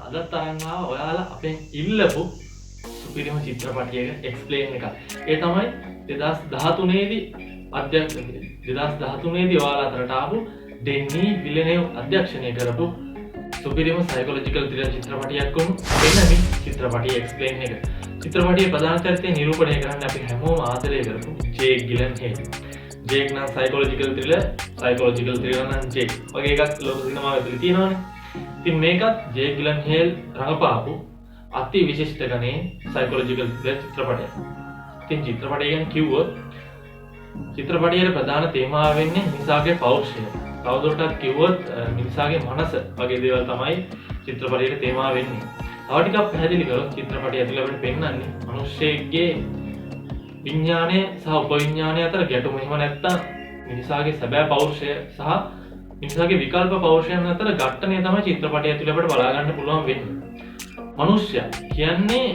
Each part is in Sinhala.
අදත් අරන් ආවා ඔයාලා අපෙන් ඉල්ලපු සුපිරිම චිත්‍රපටයක එක්ස්ප්ලේන් එකක්. ඒ තමයි 2013 දී 2013 දී ඔයාලා අතරට ආපු ඩෙන්නි විලෙනෙව් අධ්‍යක්ෂණය කරපු සුපිරිම සයිකොලොජිකල් ත්‍රිලර් චිත්‍රපටයක් වුණු වෙනමි චිත්‍රපටයේ එක්ස්ප්ලේන් එක. චිත්‍රපටයේ ප්‍රධාන චරිතය නිරූපණය කරන්න අපි හැමෝම ආදරය කරපු ජේක් ගිලන්හෙල්. ජේක් නම් සයිකොලොජිකල් ත්‍රිලර් නම් ජේක් වගේ එකක් ලෝක සිනමාවේ ඇතුළේ තියෙනවානේ. ඉතින් මේකත් ජේක් ගිලන්හෙල් රඟපාපු අති විශිෂ්ට ගණේ සයිකොලොජිකල් ත්‍රිලර් චිත්‍රපටයක්. ඉතින් චිත්‍රපටය ගැන කිව්වොත් චිත්‍රපටයේ ප්‍රධාන තේමාව වෙන්නේ මිනිසාගේ පෞරුෂය. තවදුරටත් කිව්වොත් මිනිසාගේ මනස වගේ දේවල් තමයි චිත්‍රපටයේ තේමාව වෙන්නේ. තව ටිකක් පැහැදිලි කරොත් චිත්‍රපටය ඇතුළේ අපිට පෙන්වන්නේ මිනිස්සෙගේ විඥානය සහ උපවිඥානය අතර ගැටුම. එහෙම නැත්නම් මිනිසාගේ සැබෑ පෞරුෂය සහ මිනිසාගේ විකල්ප පෞරුෂයන් අතර ඝට්ටනය තමයි චිත්‍රපටය ඇතුළේ අපිට බලා ගන්න පුළුවන් වෙන්නේ. මනුෂ්‍යයා කියන්නේ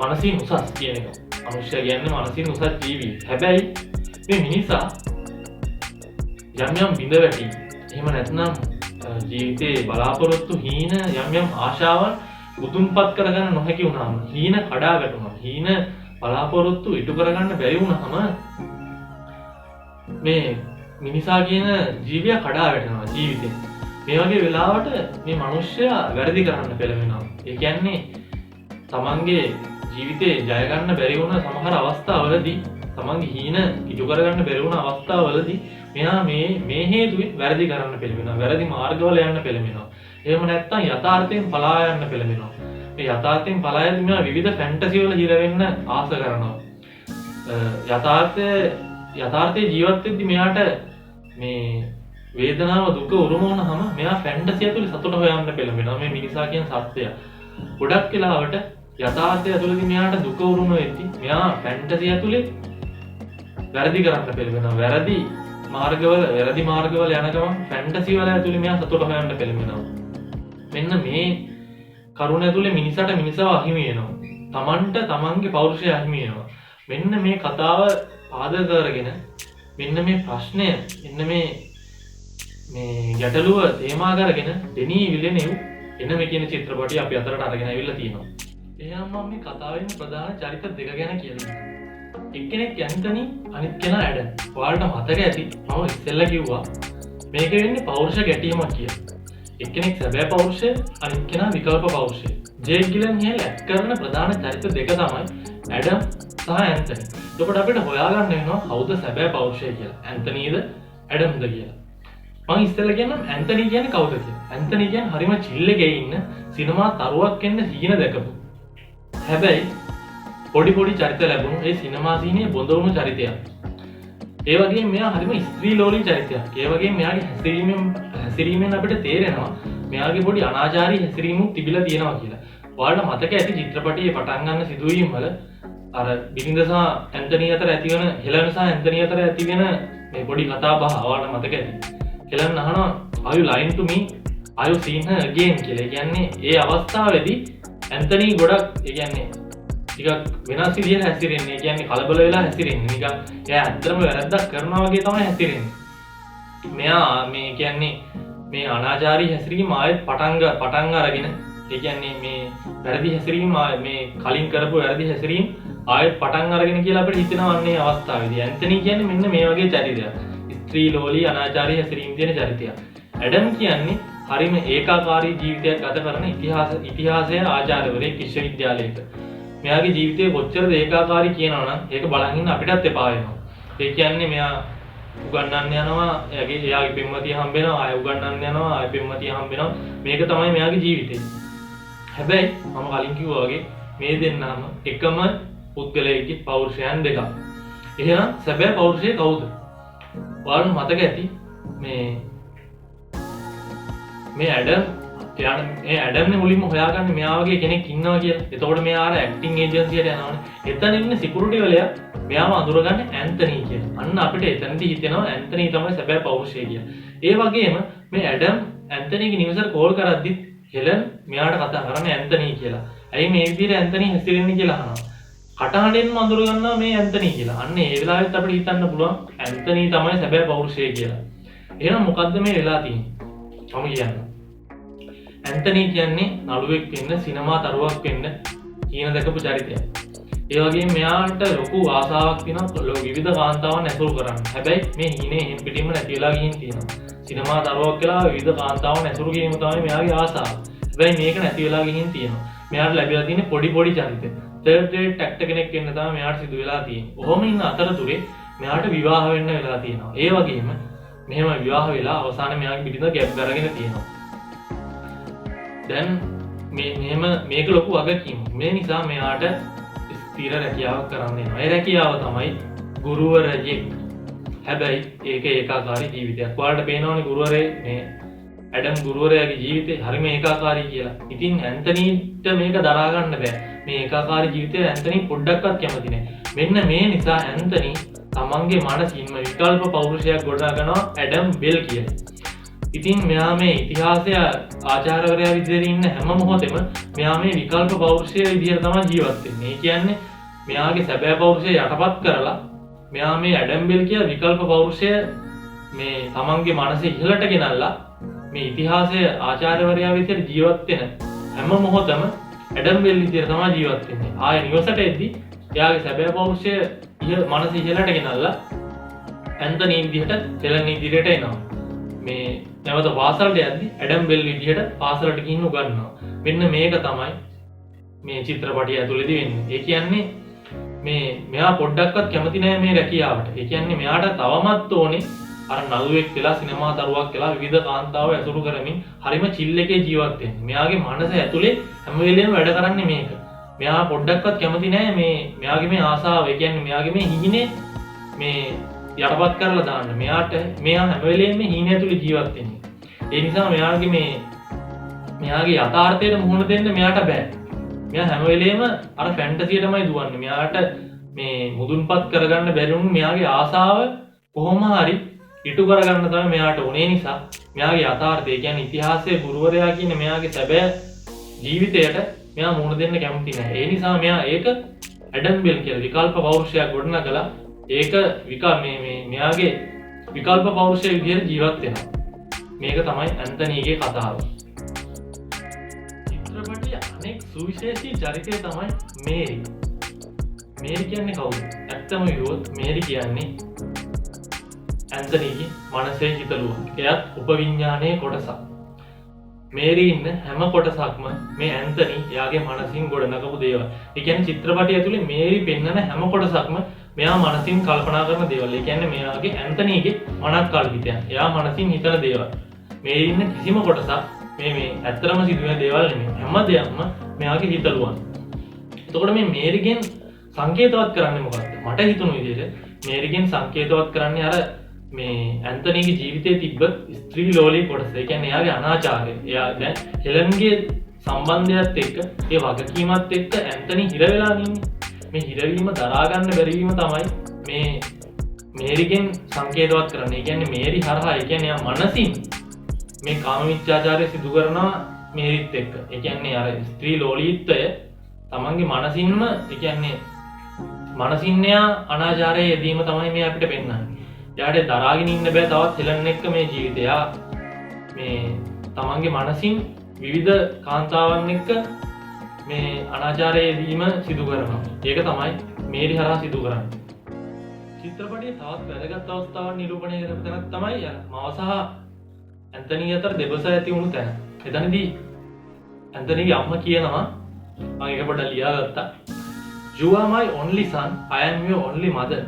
මනසින් උසස් කියන එක. මනුෂ්‍යයා කියන්නේ මනසින් උසස් ජීවියෙක්. හැබැයි මේ මිනිසා යම් බිඳ වැටි එහෙම නැත්නම් ජීවිතේ බලාපොරොත්තු හීන යම් ආශාවන් උතුම්පත් කරගන්න නොහැකි වුණාම හීන කඩා වැටුණා. හීන බලාපොරොත්තු ඉටු කරගන්න බැරි වුණාම මේ මිනිසා කියන ජීවියා කඩා වැටෙනවා ජීවිතේ. මේ වගේ වෙලාවට මේ මිනිස්සයා වැරදි කරන්න පෙළඹෙනවා. ඒ කියන්නේ තමන්ගේ ජීවිතේ ජය ගන්න බැරි වුණ සමහර අවස්ථාවලදී තමන්ගේ හීන ඉටු කරගන්න බැරි වුණ අවස්ථාවලදී මෙයා මේ හේතුවෙන් වැරදි කරන්න පෙළඹෙනවා. වැරදි මාර්ගවල යන්න පෙළඹෙනවා. එහෙම නැත්නම් යථාර්ථයෙන් පලා යන්න පෙළඹෙනවා. මේ යථාර්ථයෙන් පලා යද්දී මෙයා විවිධ ෆැන්ටසි වල හිර වෙන්න ආස කරනවා. යථාර්ථයේ ජීවත් වෙද්දී මෙයාට මේ වේදනාව දුක උරුම වුණාම මෙයා ෆැන්ටසි ඇතුලේ සතුට හොයන්න පෙළඹෙනවා. මේ මිනිසා කියන සත්‍යය. ගොඩක් වෙලාවට යථාර්ථය ඇතුළේදී මෙයාට දුක උරුම වෙද්දී මෙයා ෆැන්ටසි ඇතුලේ වැරදි කරන්න පෙළඹෙනවා. වැරදි මාර්ගවල යන ගමන් ෆැන්ටසි වල ඇතුලේ මෙයා සතුට හොයන්න පෙළඹෙනවා. මෙන්න මේ කරුණ ඇතුලේ මිනිසාට මිනිසාව අහිමි වෙනවා. තමන්ට තමන්ගේ පෞරුෂය අහිමි වෙනවා. මෙන්න මේ කතාව පාදක කරගෙන මෙන්න මේ ප්‍රශ්නය මෙන්න මේ ගැටලුව තේමා කරගෙන ඩෙනි විලෙනෙව් එනම කියන චිත්‍රපටය අපි අතරට අරගෙන ඇවිල්ලා තියෙනවා. එහෙනම් මම මේ කතාවේ ප්‍රධාන චරිත දෙක ගැන කියනවා. එක්කෙනෙක් ඇන්තනි අනිත් කෙනා ඇඩම්. ඔයාලට මතක ඇති මම ඉස්සෙල්ලා කිව්වා මේක වෙන්නේ පෞරුෂ ගැටීමක් කියලා. එක්කෙනෙක් සැබෑ පෞරුෂය අනිත් කෙනා විකල්ප පෞරුෂය. ජේක් ගිලන්හෙල් ඇක්ට් කරන ප්‍රධාන චරිත දෙක තමයි ඇඩම් සහ ඇන්තනි. එතකොට අපිට හොයාගන්න වෙනවා කවුද සැබෑ පෞරුෂය කියලා. ඇන්තනිද ඇඩම්ද කියලා. මම ඉස්සෙල්ලා කියන්නම් ඇන්තනි කියන්නේ කවුද කියලා. ඇන්තනි කියන්නේ හරිම චිල් එකේ ඉන්න සිනමා තරුවක් වෙන්න හීන දැකපු. හැබැයි පොඩි චරිත ලැබුණු ඒ සිනමා සීනේ බොඳ වුණු චරිතයක්. ඒ වගේම මෙයා හරිම ස්ත්‍රී ලෝලී චරිතයක්. ඒ වගේම මෙයාගේ හැසිරීමෙන් අපිට තේරෙනවා මෙයාගේ පොඩි අනාචාරී හැසිරීමක් තිබිලා තියෙනවා කියලා. ඔයාලට මතක ඇති චිත්‍රපටයේ පටන් ගන්න සිදුවීම් වල අර බිරිඳ සහ ඇන්තනි අතර ඇතිවන හෙලන සහ ඇන්තනි අතර ඇතිවෙන මේ පොඩි කතා බහ ඔයාලට මතක ඇති. හෙලන් අහනවා are you lying to me? are you seen her again කියලා. ඒ කියන්නේ ඒ අවස්ථාවේදී ඇන්තනි ගොඩක් ඒ කියන්නේ ටිකක් වෙනස් විදිහට හැසිරෙන්නේ. ඒ කියන්නේ කලබල වෙලා හැසිරෙන්නේ. නිකන් එයා ඇත්තටම වැරද්දක් කරනවා වගේ තමයි හැසිරෙන්නේ. මෙයා මේ කියන්නේ මේ අනාචාරී හැසිරීම ආයෙත් පටන් අරගෙන ඒ කියන්නේ මේ වැරදි හැසිරීම මේ කලින් කරපු වැරදි හැසිරීම ආයෙත් පටන් අරගෙන කියලා අපිට හිතෙනවා අන්නේ අවස්ථාවේදී. ඇන්තනි කියන්නේ මෙන්න මේ වගේ චරිතයක්. ස්ත්‍රී ලෝලී අනාචාරී හැසිරීම තියෙන චරිතයක්. ඇඩම් කියන්නේ හරිම ඒකාකාරී ජීවිතයක් ගත කරන ඉතිහාසය ආචාර්යවරයෙක් විශ්වවිද්‍යාලයක. මෙයාගේ ජීවිතේ කොච්චරද ඒකාකාරී කියනවා නම් ඒක බලන් ඉන්න අපිටත් එපා වෙනවා. ඒ කියන්නේ මෙයා උගන්වන්න යනවා, එයාගේ පෙම්වතිය හම්බ වෙනවා, ආයෙ උගන්වන්න යනවා, ආයෙ පෙම්වතිය හම්බ වෙනවා. මේක තමයි මෙයාගේ ජීවිතේ. හැබැයි මම කලින් කිව්වා වගේ මේ දෙන්නම එකම පුද්ගලයෙක්ගේ පෞරුෂයන් දෙකක්. එහෙනම් සැබෑ පෞරුෂය කවුද? ඔයාලට මතක ඇති මේ ඇඩම්නේ මුලින්ම හොයාගන්නේ මෙයා වගේ කෙනෙක් ඉන්නවා කියලා. එතකොට මෙයා අර ඇක්ටිං ඒජන්සියට යනවානේ. එතන ඉන්න සිකියුරිටි වලයා මෙයාව අඳුරගන්නේ ඇන්තනි කියලා. අන්න අපිට එතනදී හිතෙනවා ඇන්තනි තමයි සැබෑ පෞරුෂය කියලා. ඒ වගේම මේ ඇඩම් ඇන්තනිගේ නිවසට කෝල් කරද්දි හෙලන් මෙයාට කතා කරන්නේ ඇන්තනි කියලා. ඇයි මේ විදිහට ඇන්තනි හැසිරෙන්නේ කියලා අහනවා. කටහඬෙන්ම අඳුර ගන්නවා මේ ඇන්තනි කියලා. අන්න ඒ වෙලාවෙත් අපිට හිතන්න පුළුවන් ඇන්තනි තමයි සැබෑ පෞරුෂය කියලා. එහෙනම් මොකද්ද මේ වෙලා තියෙන්නේ? මම කියන්නම්. ඇන්තනී කියන්නේ නළුවෙක් වෙන්න සිනමා තරුවක් වෙන්න කියන දැකපු චරිතයක්. ඒ වගේම මෙයාට ලොකු ආසාවක් තියෙනවා විවිධ කාන්තාවන් ඇසුරු කරන්න. හැබැයි මේ හීනේ එහෙම් පිටින්ම නැති වෙලා ගිහින් තියෙනවා. සිනමා තරුවක් කියලා විවිධ කාන්තාවන් ඇසුරු කිරීම තමයි මෙයාගේ ආසාව. හැබැයි මේක නැති වෙලා ගිහින් තියෙනවා. මෙයාට ලැබිලා තියෙන්නේ පොඩි චරිත. third grade actor කෙනෙක් වෙන්න තමයි මෙයාට සිදු වෙලා තියෙන්නේ. ඔහොම ඉන්න අතරතුරේ මෙයාට විවාහ වෙන්න වෙලා තියෙනවා. ඒ වගේම මෙහෙම විවාහ වෙලා අවසානයේ මෙයාගේ පිටින්ද ගැප් කරගෙන තියෙනවා. දැන් මේක ලොකු වගකීමක්. මේ නිසා මෙයාට ස්ථිර රැකියාවක් කරන්න වෙනවා. ඒ රැකියාව තමයි ගුරුවරයෙක්. හැබැයි ඒක ඒකාකාරී ජීවිතයක්. ඔයාලට පේනවනේ ගුරුවරේ මේ ඇඩම් ගුරුවරයාගේ ජීවිතේ හරිම ඒකාකාරී කියලා. ඉතින් ඇන්තනීට මේක දරා ගන්න බෑ. මේ ඒකාකාරී ජීවිතේ ඇන්තනී පොඩ්ඩක්වත් කැමති නෑ. මෙන්න මේ නිසා ඇන්තනී තමන්ගේ මනසින්ම විකල්ප පෞරුෂයක් ගොඩනගනවා ඇඩම් බෙල් කියලා. ඉතින් මෙයා මේ ඉතිහාසය ආචාර්යවරයා විදිහට ඉන්න හැම මොහොතෙම මෙයා මේ විකල්ප පෞරුෂය විදිහට තමයි ජීවත් වෙන්නේ. ඒ කියන්නේ මෙයාගේ සැබෑ පෞරුෂය යටපත් කරලා මෙයා මේ ඇඩම් බෙල් කියලා විකල්ප පෞරුෂය මේ තමන්ගේ මනසේ ඉහළට ගෙනල්ලා මේ ඉතිහාසය ආචාර්යවරයා විදිහට ජීවත් වෙන හැම මොහොතම ඇඩම් බෙල් විදිහට තමයි ජීවත් වෙන්නේ. ආයෙ නිවසට එද්දි එයාගේ සැබෑ පෞරුෂය මනස ඉහළට ගෙනල්ලා ඇන්තනී විදිහට සෙලන් ඉදිරියට එනවා. මේ නැවත පාසලට යද්දි ඇඩම් බෙල් විදිහට පාසලට ගිහින් උගන්වනවා. මෙන්න මේක තමයි මේ චිත්‍රපටය ඇතුළේදී වෙන්නේ. ඒ කියන්නේ මෙයා පොඩ්ඩක්වත් කැමති නෑ මේ රැකියාවට. ඒ කියන්නේ මෙයාට තවමත් ඕනේ අර නළුවෙක් වෙලා සිනමා තරුවක් වෙලා විවිධ කාන්තාව ඇසුරු කරමින් හරිම චිල් එකේ ජීවත් වෙන්න. මෙයාගේ මනස ඇතුලේ හැම වෙලේම වැඩ කරන්නේ මේක. මෙයා පොඩ්ඩක්වත් කැමති නෑ මෙයාගේ මේ ආසාව. ඒ කියන්නේ මෙයාගේ මේ හීනේ මේ යටපත් කරලා දාන්න. මෙයා හැම වෙලේම මේ හීනේ ඇතුලේ ජීවත් වෙන්නේ. ඒ නිසා මෙයාගේ යථාර්ථයට මුහුණ දෙන්න මෙයාට බෑ. මෙයා හැම වෙලේම අර ෆැන්ටසියටමයි දුවන්නේ. මෙයාට මේ මුදුන්පත් කරගන්න බැරි වුණු මෙයාගේ ආසාව කොහොම හරි ඉටු කරගන්න තමයි මෙයාට උනේ. නිසා මෙයාගේ යථාර්ථය කියන්නේ ඉතිහාසයේ ගුරුවරයා කියන මෙයාගේ සැබෑ ජීවිතයට මෙයා මුහුණ දෙන්න කැමති නැහැ. ඒ නිසා මෙයා ඒක ඇඩම් බෙල් කියලා විකල්ප පෞරුෂයක් ගොඩනගලා ඒක මෙයාගේ විකල්ප පෞරුෂය විදිහට ජීවත් වෙනවා. මේක තමයි ඇන්තනීගේ කතාව. චිත්‍රපටයේ අනෙක් සුවිශේෂී චරිතය තමයි මේරි. මේරි කියන්නේ කවුද? ඇත්තම විවොත් මේරි කියන්නේ ඇන්තනීගේ මනසේ හිතලුවා. එයත් උපවිඤ්ඤාණයේ කොටසක්. මේරි ඉන්න හැම කොටසක්ම මේ ඇන්තනී එයාගේ මනසින් ගොඩනගපු දේවල්. ඒ කියන්නේ චිත්‍රපටය ඇතුලේ මේරි පෙන්වන හැම කොටසක්ම මෙයා මනසින් කල්පනා කරන දේවල්. ඒ කියන්නේ මෙයාගේ ඇන්තනීගේ මනක් කල්පිතයන්. එයා මනසින් හිතන දේවල්. මේරි ඉන්න කිසිම කොටසක් මේ ඇත්තම සිදුවෙන දේවල් නෙමෙයි. හැම දෙයක්ම මෙයාගේ හිතලුවන්. එතකොට මේ මේරිගෙන් සංකේතවත් කරන්නේ මොකක්ද? මට හිතුණු විදිහට මේරිගෙන් සංකේතවත් කරන්නේ අර මේ ඇන්තනීගේ ජීවිතයේ තිබ්බ ස්ත්‍රී ලෝලී කොටස. ඒ කියන්නේ එයාගේ අනාචාරය. එයා දැන් හෙලන්ගේ සම්බන්ධයත් එක්ක ඒ වගකීමත් එක්ක ඇන්තනී හිර වෙලා ඉන්නේ. මේ හිරවීම දරා ගන්න බැරි වීම තමයි මේ මේරිගෙන් සංකේතවත් කරන්නේ. ඒ කියන්නේ මේරි හරහා ඒ කියන්නේ එයා මනසින් මේ කාම මිත්‍යාචාරය සිදු කරනවා මේරිත් එක්ක. ඒ කියන්නේ අර ස්ත්‍රී ලෝලීත්වය තමන්ගේ මනසින්ම ඒ කියන්නේ මනසින් එයා අනාචාරයේ යෙදීම තමයි මේ අපිට පෙන්වන්නේ. එයාට දරාගෙන ඉන්න බෑ තවත් හෙලන් එක්ක මේ ජීවිතය. මේ තමන්ගේ මනසින් විවිධ කාන්තාවන් එක්ක මේ අනාචාරයේ යෙදීම සිදු කරනවා. ඒක තමයි මේරි හරහා සිදු කරන්නේ. චිත්‍රපටයේ තවත් වැදගත් අවස්ථාවක් නිරූපණය කරපු තැනක් තමයි මව සහ ඇන්තනී අතර දෙබස ඇති වුණු තැන. එතනදී ඇන්තනීගේ අම්මා කියනවා මම ඒක පොඩ්ඩක් ලියාගත්තා. You are my only son, I am your only mother.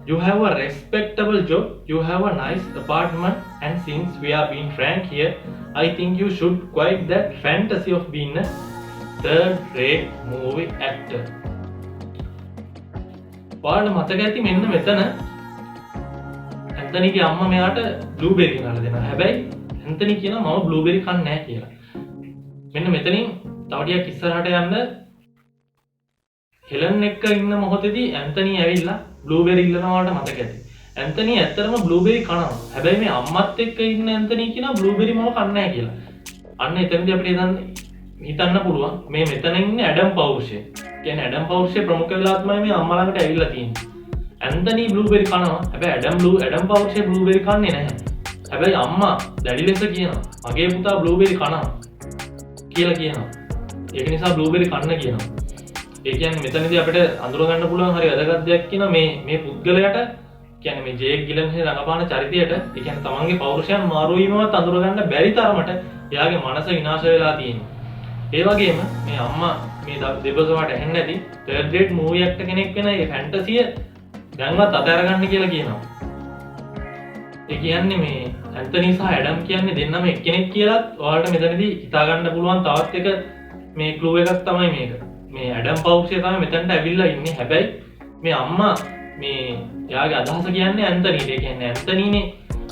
You have a respectable job, you have a nice apartment, and since we are being frank here, I think you should quit that fantasy of being a third-rate movie actor. ඔයාලට මතක ඇති මෙන්න මෙතන ඇන්තනීගේ අම්මා මෙයාට බ්ලූබෙරි ගෙනල්ලා දෙනවා. හැබැයි ඇන්තනී කියනවා මම බ්ලූබෙරි කන්නේ නැහැ කියලා. මෙන්න මෙතනින් තව ටිකක් ඉස්සරහට යන්න හෙලන් එක්ක ඉන්න මොහොතේදී ඇන්තනී ඇවිල්ලා බ්ලූබෙරි ඉල්ලනවා වලට මතක ඇති. ඇන්තනී ඇත්තටම බ්ලූබෙරි කනවා. හැබැයි මේ අම්මත් එක්ක ඉන්න ඇන්තනී කියනවා බ්ලූබෙරි මම කන්නේ නැහැ කියලා. අන්න එතනදී අපිට හිතන්න පුළුවන් මේ මෙතන ඉන්නේ ඇඩම් පෞරුෂය. කියන්නේ ඇඩම් පෞරුෂයේ ප්‍රමුඛ වෙලා තමයි මේ අම්මා ළඟට ඇවිල්ලා තියෙන්නේ. ඇන්තනී බ්ලූබෙරි කනවා. හැබැයි ඇඩම් පෞරුෂයේ බ්ලූබෙරි කන්නේ නැහැ. හැබැයි අම්මා දැඩි ලෙස කියනවා මගේ පුතා බ්ලූබෙරි කනවා. කියලා කියනවා. ඒක නිසා බ්ලූබෙරි කන්න කියනවා. ඒ කියන්නේ මෙතනදී අපිට අඳුර ගන්න පුළුවන් හරි වැදගත් දෙයක් කියනවා මේ පුද්ගලයාට කියන්නේ මේ ජේක් ගිලන්හේ රඟපාන චරිතයට ඒ කියන්නේ තමන්ගේ පෞරුෂයන් මාරු වීමවත් අඳුර ගන්න බැරි තරමට එයාගේ මනස විනාශ වෙලා තියෙනවා. ඒ වගේම මේ අම්මා මේ දෙබසවට ඇහෙන්නේ නැති third grade movie actor කෙනෙක් වෙන මේ ෆැන්ටසිය දැන්වත් අතහැරගන්න කියලා කියනවා. ඒ කියන්නේ මේ ඇන්තනි සහ ඇඩම් කියන්නේ දෙන්නම එක්කෙනෙක් කියලාත් ඔයාලට මෙතනදී හිතා ගන්න පුළුවන් තවත් එක මේ ක්ලූ එකක් තමයි මේක. මේ ඇඩම් පෞරුෂය තමයි මෙතනට ඇවිල්ලා ඉන්නේ. හැබැයි මේ අම්මා මේ එයාගේ අදහස කියන්නේ ඇන්තනීට. ඒ කියන්නේ ඇන්තනීනේ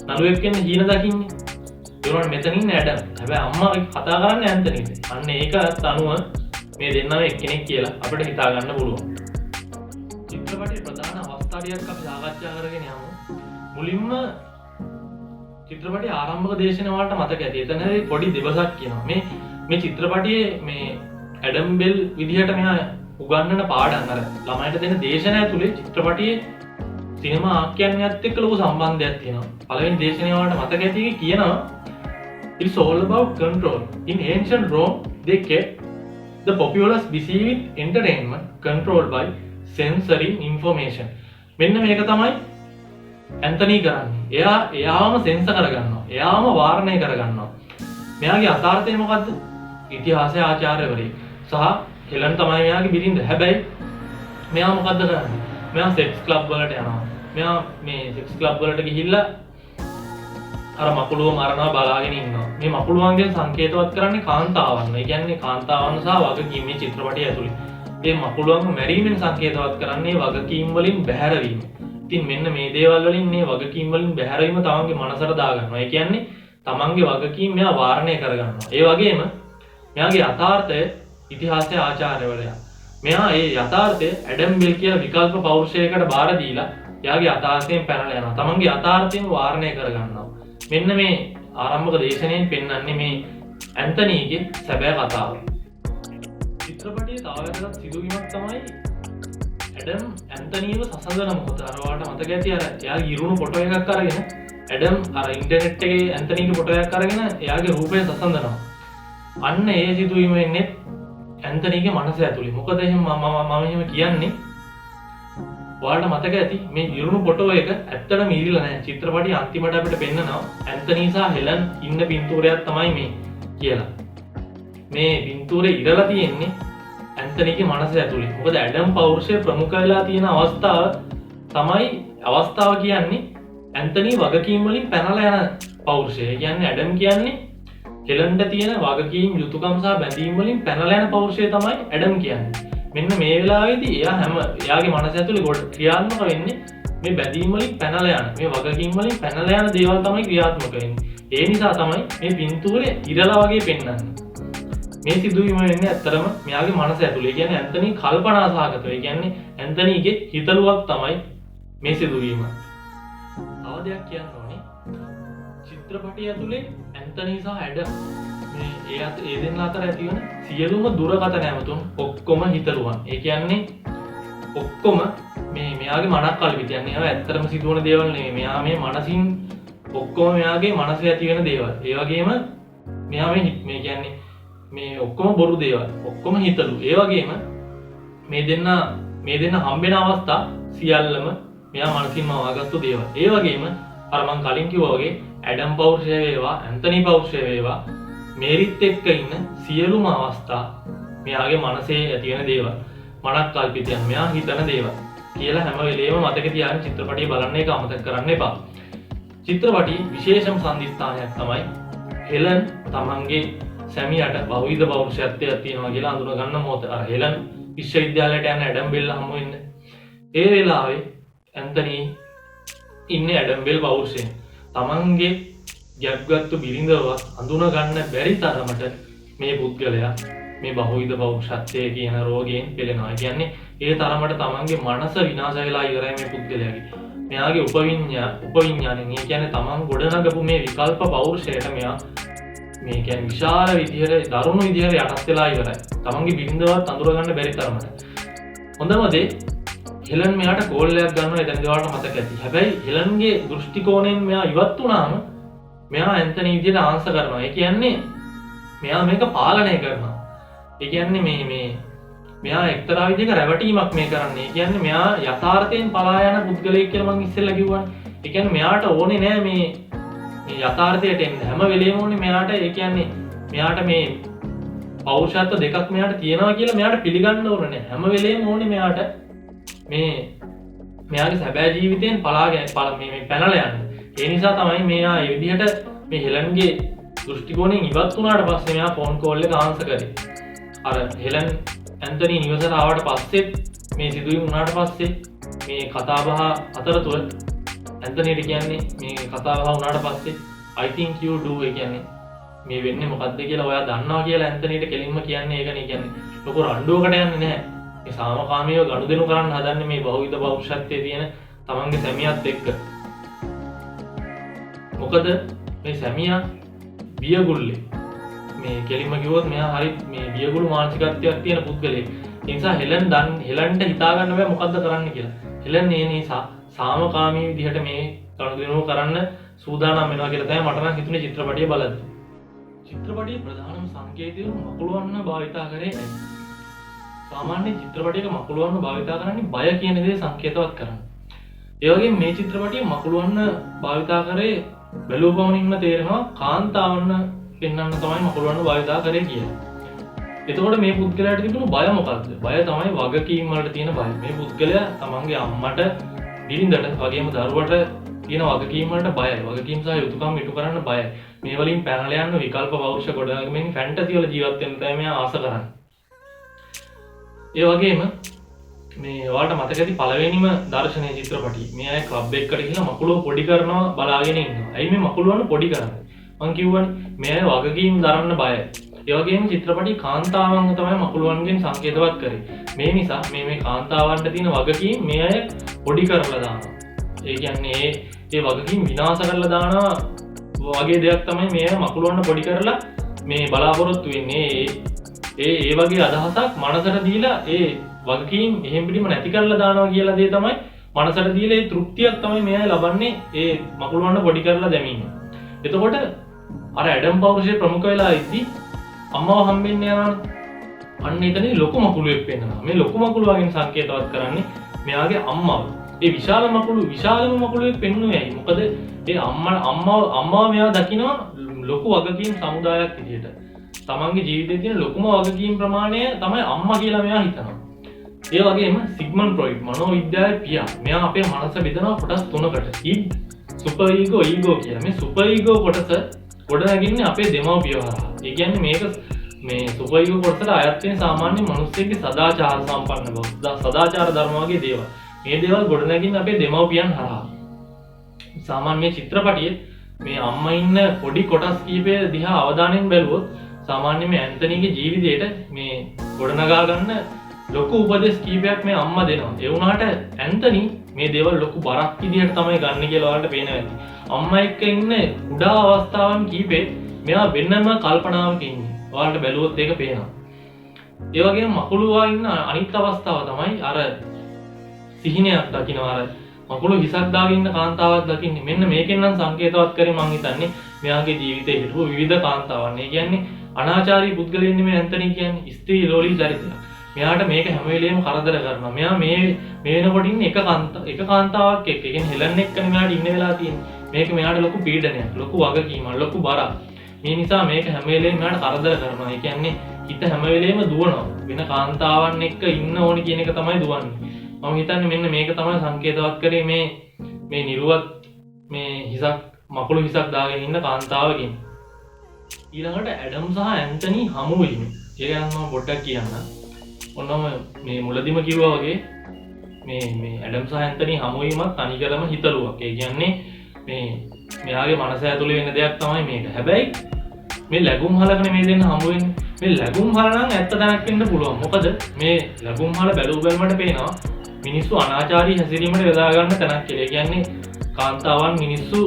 නළුවෙක් වෙන්න හීන දකින්නේ. ඒ වුණාට මෙතන ඉන්නේ ඇඩම්. හැබැයි අම්මා කතා කරන්නේ ඇන්තනීට. අන්න ඒකත් අනුව මේ දෙන්නම එක්කෙනෙක් කියලා අපිට හිතා ගන්න පුළුවන්. චිත්‍රපටයේ ප්‍රධාන අවස්ථා ටිකක් අපි සාකච්ඡා කරගෙන යමු. මුලින්ම චිත්‍රපටයේ ආරම්භක දේශන වලට මතක ඇති. එතනදී පොඩි දෙබසක් කියනවා. මේ චිත්‍රපටයේ මේ ඇඩම් බෙල් විදිහට මෙයා උගන්වන පාඩම් අර ළමයින්ට දෙන දේශන ඇතුලේ චිත්‍රපටයේ සිනමා ආඛ්‍යානයත් එක්ක ලොකු සම්බන්ධයක් තියෙනවා. පළවෙනි දේශනය වලට මතක ඇති කියනවා It's all about control. In ancient Rome, they kept the populace busy with entertainment controlled by sensory information. මෙන්න මේක තමයි ඇන්තනි කරන්නේ. එයාම සෙන්ස කරගන්නවා. එයාම වාරණය කරගන්නවා. මෙයාගේ අතාර්ථය මොකද්ද? ඉතිහාසය ආචාර්යවරයෙක්. සහ හෙලන් තමයි මෙයාගේ බිරිඳ. හැබැයි මෙයා මොකද්ද කරන්නේ? මෙයා සෙක්ස් ක්ලබ් වලට යනවා. මෙයා මේ සෙක්ස් ක්ලබ් වලට ගිහිල්ලා අර මකුළුව මරනවා බලාගෙන ඉන්නවා. මේ මකුළුවන්ගෙන් සංකේතවත් කරන්නේ කාන්තාවන්. ඒ කියන්නේ කාන්තාවන් සහ වගකීම් මේ චිත්‍රපටය ඇතුලේ. මේ මකුළුවන්ව මැරීමෙන් සංකේතවත් කරන්නේ වගකීම් වලින් බැහැරවීම. ඉතින් මෙන්න මේ දේවල් වලින් මේ වගකීම් වලින් බැහැරවීම තමන්ගේ මනසට දාගන්නවා. ඒ කියන්නේ තමන්ගේ වගකීම් මෙයා වාරණය කරගන්නවා. ඒ වගේම මෙයාගේ යථාර්ථය ඉතිහාසයේ ආචාර්යවරයා. මෙයා ඒ යථාර්ථය ඇඩම් බෙල් කියලා විකල්ප පෞරුෂයකට බාර දීලා එයාගේ යථාර්ථයෙන් පැනලා යනවා. තමන්ගේ යථාර්ථයෙන් වාරණය කරගන්නවා. මෙන්න මේ ආරම්භක දේශනයෙන් පෙන්වන්නේ මේ ඇන්තනීගේ සැබෑ කතාව. චිත්‍රපටයේ තව වැදගත් සිදුවීමක් තමයි ඇඩම් ඇන්තනීව සසඳන මොහොත. අර ඔයාලට මතක ඇති අර එයාගේ ඉරුණු ෆොටෝ එකක් අරගෙන ඇඩම් අර ඉන්ටර්නෙට් එකේ ඇන්තනීගේ ෆොටෝ එකක් අරගෙන එයාගේ රූපය සසඳනවා. අන්න ඒ සිදුවීම වෙන්නේ ඇන්තනීගේ මනස ඇතුලේ. මොකද එහෙම මම එහෙම කියන්නේ ඔයාලට මතක ඇති මේ ඉරුණු ෆොටෝ එක ඇත්තටම ඉරිලා නැහැ. චිත්‍රපටයේ අන්තිමට අපිට පෙන්නනවා ඇන්තනී සහ හෙලන් ඉන්න පින්තූරයක් තමයි මේ කියලා. මේ පින්තූරේ ඉරලා තියෙන්නේ ඇන්තනීගේ මනස ඇතුලේ. මොකද ඇඩම් පෞරුෂය ප්‍රමුඛ වෙලා තියෙන අවස්ථාව කියන්නේ ඇන්තනී වගකීම් වලින් පැනලා යන පෞරුෂය. කියන්නේ ඇඩම් කියන්නේ හෙලන්ට තියෙන වගකීම් යුතුයකම් සහ බැඳීම් වලින් පැනලා යන පෞරුෂය තමයි ඇඩම් කියන්නේ. මෙන්න මේ වෙලාවේදී එයාගේ මනස ඇතුලේ ක්‍රියාත්මක වෙන්නේ මේ බැඳීම් වලින් පැනලා යන මේ වගකීම් වලින් පැනලා යන දේවල් තමයි ක්‍රියාත්මක වෙන්නේ. ඒ නිසා තමයි මේ පින්තූරේ ඉරලා වගේ පෙන්වන්නේ. මේ සිදුවීම වෙන්නේ ඇත්තටම මෙයාගේ මනස ඇතුලේ. ඒ කියන්නේ ඇන්තනී කල්පනා සහගතව. ඒ කියන්නේ ඇන්තනීගේ හිතලුවක් තමයි මේ සිදුවීම. තව දෙයක් කියන්න ඕනේ. චිත්‍රපටය ඇතුලේ ඇන්තනී සහ ඇඩම් ඒ දෙන්න අතර ඇති වෙන සියලුම දුරකථන ඇමතුම් ඔක්කොම හිතලුවන්. ඒ කියන්නේ ඔක්කොම මෙයාගේ මනක් කල්පිතයන්. ඒවා ඇත්තටම සිදුවන දේවල් නෙමෙයි. මෙයා මේ මනසින් ඔක්කොම මෙයාගේ මනසේ ඇති වෙන දේවල්. ඒ වගේම මෙයා මේ කියන්නේ මේ ඔක්කොම බොරු දේවල්. ඔක්කොම හිතලු. ඒ වගේම මේ දෙන්න හම්බෙන අවස්ථා සියල්ලම මෙයා මනසින්ම වගත්තු දේවල්. ඒ වගේම අර මම කලින් කිව්වා වගේ ඇඩම් පෞරුෂය වේවා, ඇන්තනී පෞරුෂය වේවා, මේරිත් එක්ක ඉන්න සියලුම අවස්ථා මෙයාගේ මනසේ ඇති වෙන දේවල්. මනක් කල්පිතයන්, මෙයා හිතන දේවල් කියලා හැම වෙලේම මතක තියාගෙන චිත්‍රපටිය බලන්න එක අමතක කරන්න එපා. චිත්‍රපටියේ විශේෂම සම්දිස්ථානයක් තමයි හෙලන් තමන්ගේ සැමියාට බහුවිධ පෞරුෂත්වයක් තියෙනවා කියලා අඳුන ගන්න මොහොත. අර හෙලන් විශ්වවිද්‍යාලයට යන ඇඩම් බෙල් හමු වෙන්නේ. ඒ වෙලාවේ ඇන්තනී ඉන්නේ ඇඩම් බෙල් පෞරුෂයෙන්. තමන්ගේ ගැබ්ගත්තු බිරිඳවත් අඳුන ගන්න බැරි තරමට මේ පුද්ගලයා මේ බහුවිධ පෞරුෂත්වය කියන රෝගයෙන් පෙළෙනවා. කියන්නේ ඒ තරමට තමන්ගේ මනස විනාශ වෙලා ඉවරයි මේ පුද්ගලයාගේ. මෙයාගේ උපවිඤ්ඤාණයෙන් ඒ කියන්නේ තමන් ගොඩනගපු මේ විකල්ප පෞරුෂයට මෙයා මේ කියන්නේ විශාල විදියට දරුණු විදියට යටත් වෙලා ඉවරයි. තමන්ගේ බිරිඳවත් අඳුර ගන්න බැරි තරමට. හොඳම දේ හෙලන් මෙයාට කෝල් එකක් ගන්නවා. එතනදී ඔයාලට මතක ඇති. හැබැයි හෙලන්ගේ දෘෂ්ටි කෝණයෙන් මෙයා ඉවත් වුණාම මෙයා ඇන්තනී විදියට ආන්සර් කරනවා. ඒ කියන්නේ මෙයා මේක පාලනය කරනවා. ඒ කියන්නේ මෙයා එක්තරා විදිහක රැවටීමක් මේ කරන්නේ. ඒ කියන්නේ මෙයා යථාර්ථයෙන් පලා යන පුද්ගලයෙක් කියලා මම ඉස්සෙල්ලා කිව්වනේ. ඒ කියන්නේ මෙයාට ඕනේ නෑ මේ යථාර්ථයට එන්න. හැම වෙලේම ඕනේ මෙයාට ඒ කියන්නේ මෙයාට මේ පෞරුෂත්ව දෙකක් මෙයාට තියෙනවා කියලා මෙයාට පිළිගන්න ඕනේ නෑ. හැම වෙලේම ඕනේ මෙයාට මෙයාගේ සැබෑ ජීවිතයෙන් පැනලා යන්න. ඒ නිසා තමයි මෙයා මේ විදිහට මේ හෙලන්ගේ දෘෂ්ටි කෝණයෙන් ඉවත් වුණාට පස්සේ මෙයා ෆෝන් කෝල් එක ආන්සර් කරේ. අර හෙලන් ඇන්තනි නිවසට ආවට පස්සේ මේ සිදුවීම වුණාට පස්සේ මේ කතා බහ අතරතුර ඇන්තනිට කියන්නේ මේ කතා බහ වුණාට පස්සේ I think you do ඒ කියන්නේ මේ වෙන්නේ මොකද්ද කියලා ඔයා දන්නවා කියලා ඇන්තනිට කෙලින්ම කියන්නේ ඒකනේ. කියන්නේ ලොකු රණ්ඩුවකට යන්නේ නැහැ. මේ සාමකාමීව ගනුදෙනු කරන්න හදන්නේ මේ බහුවිධ පෞරුෂත්වයේ තියෙන තමන්ගේ සැමියාත් එක්ක. මොකද මේ සැමියා බියගුල්ලේ මේ කෙලින්ම කිව්වොත් මෙයා හරි මේ බියගුළු මානසිකත්වයක් තියෙන පුද්ගලයෙක්. ඒ නිසා හෙලන්ට හිතා ගන්න බෑ මොකද්ද කරන්න කියලා. හෙලන් ඒ නිසා සාමකාමී විදිහට මේ ගනුදෙනු කරන්න සූදානම් වෙනවා කියලා තමයි මට නම් හිතුනේ චිත්‍රපටිය බලද්දී. චිත්‍රපටියේ ප්‍රධානම සංකේතය මකුලවන්න භාවිතා කරේ ඇයි? සාමාන්‍ය චිත්‍රපටයක මකුලවන්න භාවිතා කරන්නේ බය කියන දේ සංකේතවත් කරන්න. ඒ වගේම මේ චිත්‍රපටියේ මකුලවන්න භාවිතා කරේ බැලුවපමණින්ම තේරෙනවා කාන්තාවන්න පෙන්වන්න තමයි මකුලවන්න භාවිතා කරේ කියලා. එතකොට මේ පුද්ගලයාට තිබුණු බය මොකද්ද? බය තමයි වගකීම් වලට තියෙන බය. මේ පුද්ගලයා තමන්ගේ අම්මට, බිරිඳට, වගේම දරුවට තියෙන වගකීම් වලට බයයි. වගකීම් සහ යුතුයකම් ඉටු කරන්න බයයි. මේ වලින් පැනලා යන විකල්ප පෞරුෂ ගොඩනගමින් ෆැන්ටසි වල ජීවත් වෙන්න තමයි මෙයා ආස කරන්නේ. ඒ වගේම මේ ඔයාලට මතක ඇති පළවෙනිම දර්ශනීය චිත්‍රපටිය. මේ අය ක්ලබ් එකකට ගිහලා මකුලුව පොඩි කරනවා බලාගෙන ඉන්නවා. ඇයි මේ මකුලුවන්න පොඩි කරන්නේ? මං කියවනේ මේ අය වගකීම් දරන්න බයයි. ඒ වගේම චිත්‍රපටියේ කාන්තාවන් තමයි මකුලුවන්ගෙන් සංකේතවත් කරේ. මේ නිසා මේ කාන්තාවන්ට තියෙන වගකීම් මේ අය පොඩි කරලා දානවා. ඒ කියන්නේ ඒ වගකීම් විනාශ කරලා දානවා වගේ දෙයක් තමයි මේ අය මකුලුවන්න පොඩි කරලා මේ බලාපොරොත්තු වෙන්නේ. ඒ වගේ අදහසක් මනසට දීලා ඒ වගකීම් එහෙම් පිටිම නැති කරලා දානවා කියලා දේ තමයි මනසට දීලා ඒ තෘප්තියක් තමයි මේ අය ලබන්නේ ඒ මකුලුවන්න පොඩි කරලා දැමීම. එතකොට අර ඇඩම් පෞරුෂයේ ප්‍රමුඛ වෙලා ඉද්දි අම්මව හම්බෙන්න යනවනේ. අන්න එතනදී ලොකු මකුලුවෙක් වෙන්නවා. මේ ලොකු මකුලුවගෙන් සංකේතවත් කරන්නේ මෙයාගේ අම්මව. ඒ විශාලම මකුලුවෙක් පෙන්නුවේ ඇයි? මොකද ඒ අම්මව මෙයා දකිනවා ලොකු වගකීම් සමුදායක් විදියට. තමන්ගේ ජීවිතයේ තියෙන ලොකුම වගකීම් ප්‍රමාණය තමයි අම්මා කියලා මෙයා හිතනවා. ඒ වගේම සිග්මන්ඩ් ෆ්‍රොයිඩ් මනෝවිද්‍යාවේ පියා. මෙයා අපේ මනස බෙදනවා කොටස් තුනකට. ඉඩ්, සුපර් ඊගෝ, ඊගෝ කියලා. මේ සුපර් ඊගෝ කොටස ගොඩනගන්නේ අපේ දෙමව්පියෝ හරහා. ඒ කියන්නේ මේක මේ සුපර් ඊගෝ කොටසට අයත් වෙන සාමාන්‍ය මිනිස්සෙක්ගේ සදාචාර සම්පන්න බව, සදාචාර ධර්ම වගේ දේවල්. මේ දේවල් ගොඩනගින්නේ අපේ දෙමව්පියන් හරහා. සාමාන්‍ය මේ චිත්‍රපටියේ මේ අම්මා ඉන්න පොඩි කොටස් කීපය දිහා අවධානයෙන් බැලුවොත් සාමාන්‍ය මේ ඇන්තනීගේ ජීවිතේට මේ ගොඩනගා ගන්න ලොකු උපදෙස් කීපයක් මේ අම්මා දෙනවා. ඒ වුණාට ඇන්තනි මේ දේවල් ලොකු බරක් විදිහට තමයි ගන්න කියලා ඔයාලට පේනවා ඇති. අම්මා එක්ක ඉන්න කුඩා අවස්ථාවන් කීපේ මෙයා වෙනම කල්පනාවක ඉන්නේ. ඔයාලට බැලුවොත් ඒක පේනවා. ඒ වගේම මකුලුවා ඉන්න අනිත් අවස්ථාව තමයි අර සිහිනයක් දකින්න අර මකුළු හිසක් දාගෙන ඉන්න කාන්තාවක් දකින්නේ. මෙන්න මේකෙන් නම් සංකේතවත් කරේ මං හිතන්නේ මෙයාගේ ජීවිතේ හිටපු විවිධ කාන්තාවන්. ඒ කියන්නේ අනාචාරී පුද්ගලයන් නෙමෙයි ඇන්තනි කියන්නේ ස්ත්‍රී ලෝලී චරිතයක්. මෙයාට මේක හැම වෙලේම කරදර කරනවා. මෙයා මේ වෙනකොට ඉන්නේ එක කාන්තාවක් එක්ක. ඒ කියන්නේ හෙලන් එක්කනේ මෙයාට ඉන්න වෙලා තියෙන්නේ. මේක මෙයාට ලොකු පීඩනයක්, ලොකු වගකීමක්, ලොකු බරක්. මේ නිසා මේක හැම වෙලේම මෙයාට කරදර කරනවා. ඒ කියන්නේ හිත හැම වෙලේම දුවනවා. වෙන කාන්තාවන් එක්ක ඉන්න ඕනි කියන එක තමයි දුවන්නේ. මම හිතන්නේ මෙන්න මේක තමයි සංකේතවත් කරේ මේ නිර්වත් මේ හිසක් මකුළු හිසක් දාගෙන ඉන්න කාන්තාවකින්. ඊළඟට ඇඩම් සහ ඇන්තනි හමු වීම. ඒක ගැන මම පොඩ්ඩක් කියන්නම්. ඔන්නම මේ මුලදිම කිව්වා වගේ මේ ඇඩම් සහ ඇන්තනි හමු වීමත් තනිකරම හිතලුවක්. ඒ කියන්නේ මෙයාගේ මනස ඇතුලේ වෙන දෙයක් තමයි මේක. හැබැයි මේ ලැබුම් හලක නෙමෙයි දෙන්න හමු වෙන්නේ. මේ ලැබුම් හල නම් ඇත්ත තැනක් වෙන්න පුළුවන්. මොකද මේ ලැබුම් හල බැලුමට පේනවා මිනිස්සු අනාචාරී හැසිරීමට යොදා ගන්න තැනක් කියලා. ඒ කියන්නේ කාන්තාවන් මිනිස්සු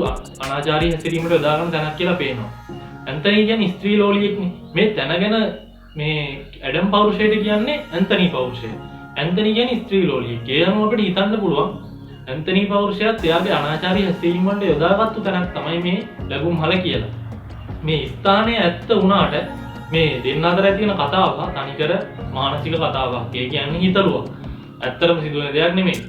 අනාචාරී හැසිරීමට යොදා ගන්න තැනක් කියලා පේනවා. ඇන්තනි කියන්නේ ස්ත්‍රී ලෝලියෙක්නේ. මේ තැන ගැන මේ ඇඩම් පෞරුෂයට කියන්නේ ඇන්තනි පෞරුෂය. ඇන්තනි කියන්නේ ස්ත්‍රී ලෝලියෙක්. ඒ අනුව අපිට හිතන්න පුළුවන් ඇන්තනි පෞරුෂයත් එයාගේ අනාචාරී හැසිරීම වලට යොදාගත්තු තැනක් තමයි මේ ලැබුම් හල කියලා. මේ ස්ථානය ඇත්ත වුණාට මේ දෙන්න අතර තියෙන කතාව තනිකර මානසික කතාවක්. ඒ කියන්නේ හිතලුවා. ඇත්තටම සිදුවෙන දෙයක් නෙමෙයි.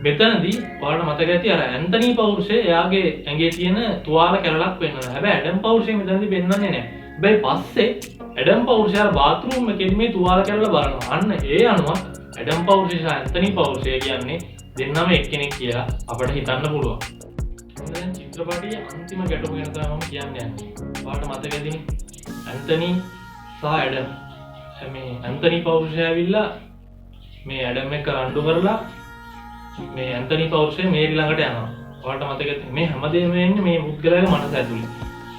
මෙතනදී ඔයාලට මතක ඇති අර ඇන්තනි පෞරුෂය එයාගේ ඇඟේ තියෙන තුවාල කැරලක් වෙන්නවා. හැබැයි ඇඩම් පෞරුෂය මෙතනදී පෙන්වන්නේ නැහැ. හැබැයි පස්සේ ඇඩම් පෞරුෂය අර බාත්රූම් එකේදී මේ තුවාල කැරල බලනවා. අන්න ඒ අනුව ඇඩම් පෞරුෂය සහ ඇන්තනි පෞරුෂය කියන්නේ දෙන්නම එක්කෙනෙක් කියලා අපිට හිතන්න පුළුවන්. දැන් චිත්‍රපටයේ අන්තිම ගැටුම ගැන තමයි මම කියන්නේ. ඔයාලට මතක ඇතිනේ ඇන්තනි සහ ඇඩම්. මේ ඇන්තනි පෞරුෂය ඇවිල්ලා මේ ඇඩම් එක්ක රණ්ඩු කරලා මේ ඇන්තනි පෞරුෂය මේරි ළඟට යනවා. ඔයාලට මතක ඇති මේ හැමදේම වෙන්නේ මේ පුද්ගලයාගේ මනස ඇතුලේ.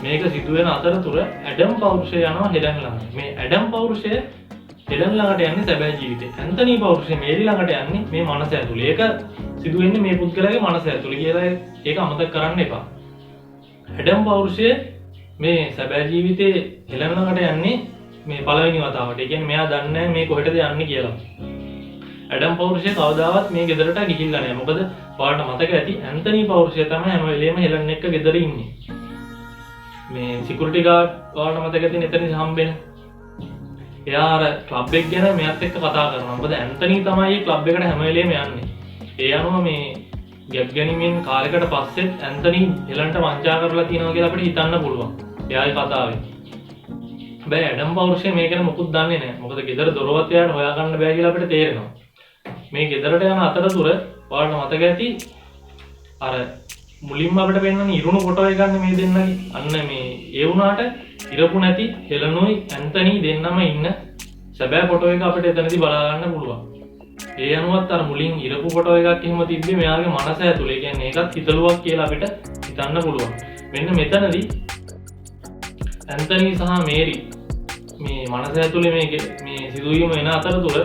මේක සිදුවෙන අතරතුර ඇඩම් පෞරුෂය යනවා හෙලන් ළඟට. මේ ඇඩම් පෞරුෂය හෙලන් ළඟට යන්නේ සැබෑ ජීවිතේ. ඇන්තනි පෞරුෂය මේරි ළඟට යන්නේ මේ මනස ඇතුලේ. ඒක සිදුවෙන්නේ මේ පුද්ගලයාගේ මනස ඇතුලේ කියලා ඒක අමතක කරන්න එපා. ඇඩම් පෞරුෂය මේ සැබෑ ජීවිතේ හෙලන් ළඟට යන්නේ මේ පළවෙනි වතාවට. ඒ කියන්නේ මෙයා දන්නේ නැහැ මේ කොහෙටද යන්නේ කියලා. ඇඩම් පෞරුෂය කවදාවත් මේ ගෙදරට ගිහිල්ලා නැහැ. මොකද ඔයාලට මතක ඇති ඇන්තනි පෞරුෂය තමයි හැම වෙලේම හෙලන් එක්ක ගෙදර ඉන්නේ. මේ සිකියුරිටි ගාඩ් ඔයාලට මතක ඇති එතනදි හම්බෙන. එයා අර ක්ලබ් එක ගැන මෙයාත් එක්ක කතා කරනවා. මොකද ඇන්තනි තමයි මේ ක්ලබ් එකට හැම වෙලේම යන්නේ. ඒ අනුව මේ ගැප් ගැනීමෙන් කාලයකට පස්සෙත් ඇන්තනි හෙලන්ට වංචා කරලා තියෙනවා කියලා අපිට හිතන්න පුළුවන්. එයාගේ කතාවේ. හැබැයි ඇඩම් පෞරුෂය මේක ගැන මොකුත් දන්නේ නැහැ. මොකද ගෙදර දොරවල් එයාට හොයාගන්න බෑ කියලා අපිට තේරෙනවා. මේ ගෙදරට යන අතරතුර ඔයාලට මතක ඇති අර මුලින්ම අපිට පෙන්වන ඉරුණු ෆොටෝ එක ගන්න මේ දෙන්නගේ. අන්න මේ ඒ වුණාට ඉරපු නැති හෙලනුයි ඇන්තනි දෙන්නම ඉන්න සැබෑ ෆොටෝ එක අපිට එතනදී බලා ගන්න පුළුවන්. ඒ අනුවත් අර මුලින් ඉරපු ෆොටෝ එකක් එහෙම තිබ්බේ මෙයාගේ මනස ඇතුලේ. ඒ කියන්නේ ඒකත් හිතලුවක් කියලා අපිට හිතන්න පුළුවන්. මෙන්න මෙතනදී ඇන්තනි සහ මේරි මේ මනස ඇතුලේ මේ සිදුවීම එන අතරතුර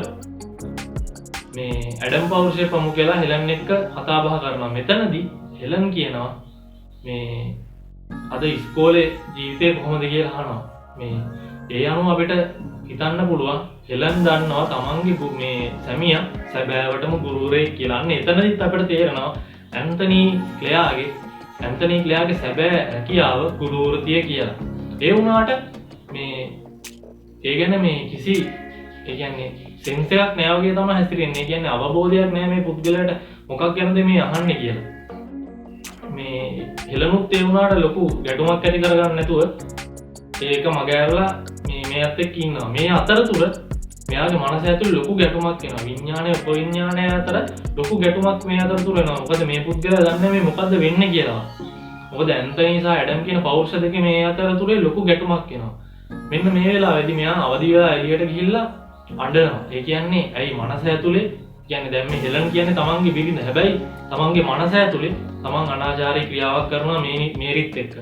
මේ ඇඩම් පෞරුෂය ප්‍රමුඛලා හෙලන් එක්ක කතා බහ කරනවා. මෙතනදී හෙලන් කියනවා මේ අද ඉස්කෝලේ ජීවිතේ කොහොමද කියලා අහනවා. මේ ඒ අනුව අපිට හිතන්න පුළුවන් හෙලන් දන්නවා තමන්ගේ මේ සැමියා සැබෑවටම ගුරුවරයෙක් කියලා. අන්න එතනදිත් අපිට තේරෙනවා ඇන්තනි ක්ලෙයාගේ සැබෑ රැකියාව ගුරු වෘත්තිය කියලා. ඒ වුණාට මේ ඒ ගැන මේ කිසි ඒ කියන්නේ සෙන්ස් එකක් නැහැ වගේ තමයි හැසිරෙන්නේ. ඒ කියන්නේ අවබෝධයක් නැහැ මේ පුද්ගලයාට මොකක් ගැනද මේ අහන්නේ කියලා. මේ හෙලනුත් ඒ වුණාට ලොකු ගැටුමක් ඇති කරගන්න නැතුව ඒක මගහැරලා මේත් එක්ක ඉන්නවා. මේ අතරතුර මෙයාගේ මනස ඇතුළේ ලොකු ගැටුමක් එනවා. විඥානය උපවිඥානය අතර ලොකු ගැටුමක් මේ අතරතුර එනවා. මොකද මේ පුද්ගලයා දන්නේ මේ මොකද්ද වෙන්නේ කියලා. මොකද ඇන්තනි සහ ඇඩම් කියන පෞරුෂ දෙකේ මේ අතරතුරේ ලොකු ගැටුමක් එනවා. මෙන්න මේ වෙලාවේදී මෙයා අවදි වෙලා එළියට ගිහිල්ලා අඬනවා. ඒ කියන්නේ ඇයි මනස ඇතුලේ කියන්නේ දැන් මේ හෙලන් කියන්නේ තමන්ගේ බිරිඳ. හැබැයි තමන්ගේ මනස ඇතුලේ තමන් අනාචාරී ක්‍රියාවක් කරනවා මේරිත් එක්ක.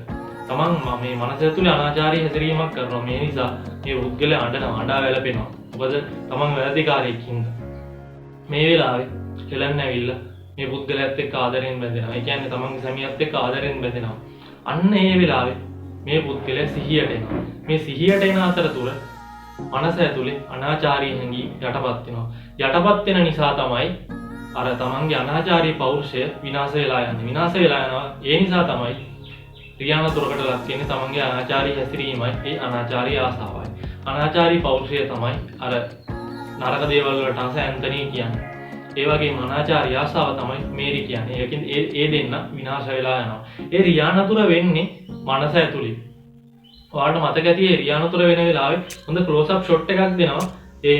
තමන් මේ මනස ඇතුලේ අනාචාරී හැසිරීමක් කරනවා. මේ නිසා මේ පුද්ගලයා අඬනවා, අඬා වැළපෙනවා. මොකද තමන් වැරදිකාරයෙක් හින්දා. මේ වෙලාවේ හෙලන් ඇවිල්ලා මේ පුද්ගලයාත් එක්ක ආදරෙන් බැඳෙනවා. ඒ කියන්නේ තමන්ගේ සැමියාත් එක්ක ආදරෙන් බැඳෙනවා. අන්න ඒ වෙලාවේ මේ පුද්ගලයා සිහියට එනවා. මේ සිහියට එන අතරතුර මනස ඇතුලේ අනාචාරී හැඟීම් යටපත් වෙනවා. යටපත් වෙන නිසා තමයි අර තමන්ගේ අනාචාරී පෞරුෂය විනාශ වෙලා යන්නේ. විනාශ වෙලා යනවා. ඒ නිසා තමයි ක්‍රියානතුරකට ලක් වෙන්නේ තමන්ගේ අනාචාරී හැසිරීමයි ඒ අනාචාරී ආසාවයි. අනාචාරී පෞරුෂය තමයි අර නරක දේවල් වලට ආස ඇන්තනි කියන්නේ. ඒ වගේම අනාචාරී ආසාව තමයි මේරි කියන්නේ. ඒකෙන් ඒ දෙන්න විනාශ වෙලා යනවා. ඒ ක්‍රියානතුර වෙන්නේ මනස ඇතුලේ. ඔයාලට මතක ඇති ඒ රියානතුර වෙන වෙලාවේ හොඳ ක්ලෝස් අප් ෂොට් එකක් දෙනවා. ඒ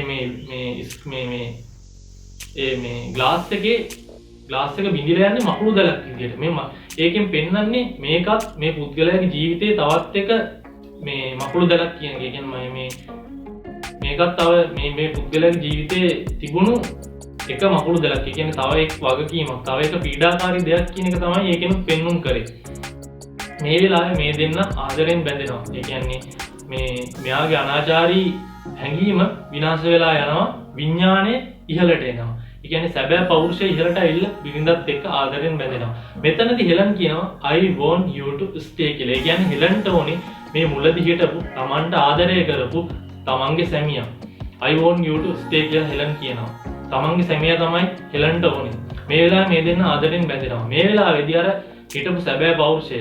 මේ ග්ලාස් එක බිඳිලා යන්නේ මකුළු දැලක් විදියට. ඒකෙන් පෙන්වන්නේ මේකත් මේ පුද්ගලයාගේ ජීවිතයේ තවත් එක මේ මකුළු දැලක් කියන එක. ඒ කියන්නේ මේකත් තව මේ පුද්ගලයාගේ ජීවිතයේ තිබුණු එක මකුළු දැලක්. ඒ කියන්නේ තව එක් වගකීමක්, තව එක පීඩාකාරී දෙයක් කියන එක තමයි ඒකෙනුත් පෙන්වුම් කරේ. මේ වෙලාවේ මේ දෙන්න ආදරෙන් බැඳෙනවා. ඒ කියන්නේ මෙයාගේ අනාචාරී හැඟීම විනාශ වෙලා යනවා. විඥානය ඉහළට එනවා. ඒ කියන්නේ සැබෑ පෞරුෂය ඉහළට ඇවිල්ලා බිරිඳත් එක්ක ආදරෙන් බැඳෙනවා. මෙතනදී හෙලන් කියනවා I want you to stay කියලා. ඒ කියන්නේ හෙලන්ට ඕනේ මේ මුලදී හිටපු Tamanට ආදරය කරපු Tamanගේ සැමියා. I want you to stay කියලා හෙලන් කියනවා. Tamanගේ සැමියා තමයි හෙලන්ට ඕනේ. මේ වෙලාවේ මේ දෙන්න ආදරෙන් බැඳෙනවා. මේ වෙලාවේදී අර හිටපු සැබෑ පෞරුෂය